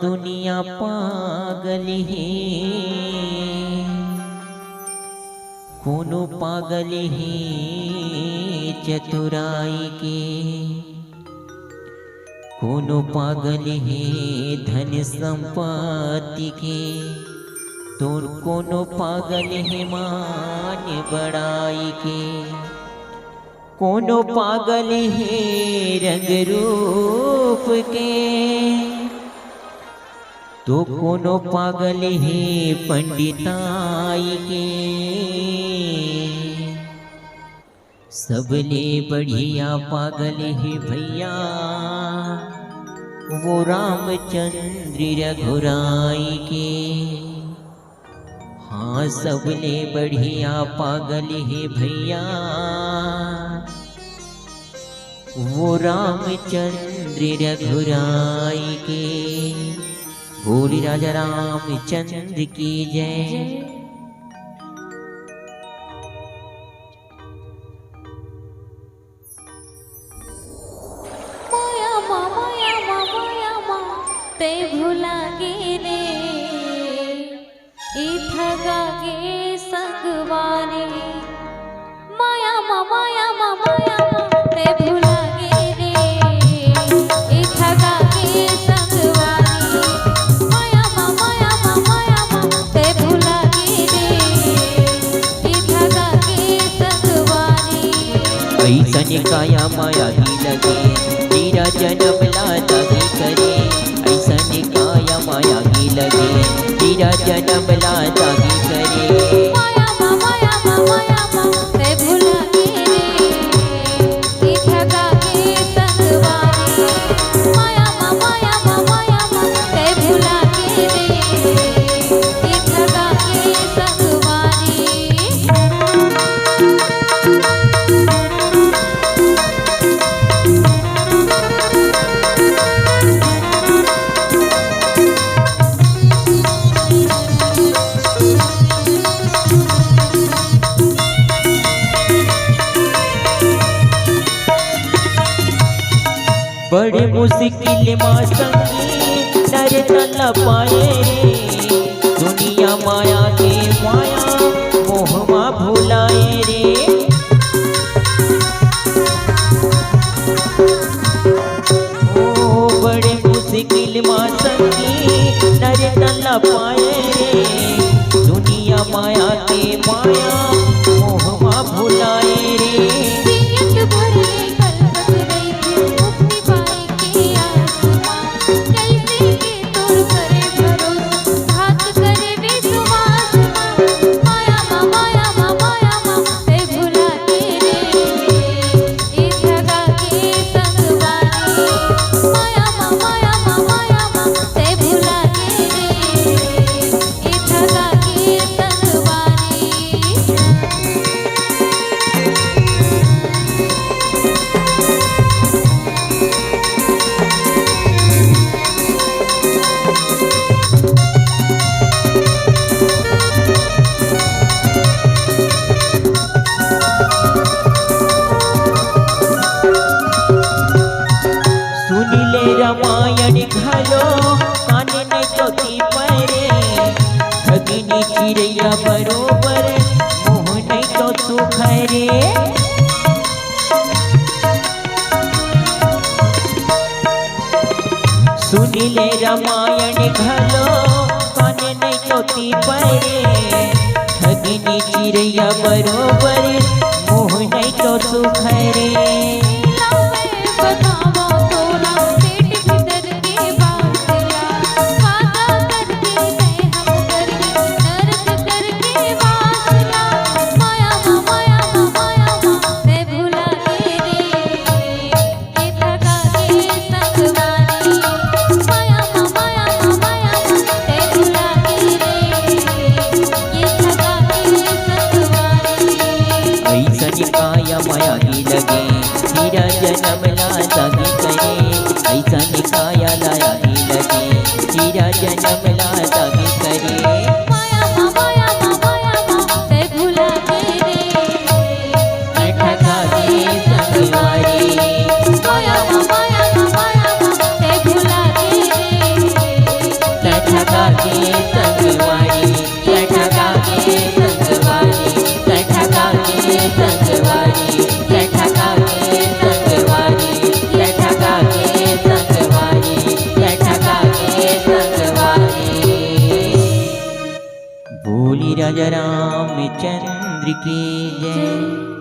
दुनिया पागल है, कोनो पागल है चतुराई के, कोनो पागल है धन संपत्ति के, तो कोनो पागल है मान बड़ाई के, कोनो पागल है रंग रूप के, तो कोनो पागल है पंडिताई के। सबले बढ़िया पागल है भैया वो रामचंद्र रघुराई के। हाँ सबले बढ़िया पागल है भैया वो रामचंद्र रघुराई के। बोली राजा रामचंद्र की जय। ते भुला गेले इथगा गे संगवारी माया माया ते भुला गेले इथगा गे संगवारी माया ते भुला गेले इथगा गे संगवारी। ऐसन काया माया ही लगे तेरा जन्म लाता ही करे, ऐसन काया माया ही लगे तेरा जन्म लाता ही करे। माया ते भुला गेले इथगा गे संगवारी माया ते भुला गेले इथगा गे संगवारी। बड़े मुश्किल माँ संगी नर न पाए रे, दुनिया माया के माया मोहमा भुलाए रे। ओ बड़े मुश्किल माँ संगी नर न पाए रे, दुनिया माया के माया मोहमा भुलाए रे। रामायण घालो काने नहीं चौथी परे, भगिनी चिड़ैया बरोबर मुँह नहीं तो सुखरे। सुनिले रामायण घालो काने नहीं चौथी परे, भगिनी चिड़ैया बरोबर मुँह नहीं तो सुखरे। काया माया ही लगे तेरा जन्म लाता ही करे, ऐसा निकाया लाया ही लगे तेरा जन्म लाता ही करे। ते भुला गेले इथगा गे संगवारी माया ते भुला गेले संगवारी, जय ठगा के संगवारी, जय ठगा के संगवारी, जय ठगा के संगवारी। बोली राजा रामचंद्र की जय।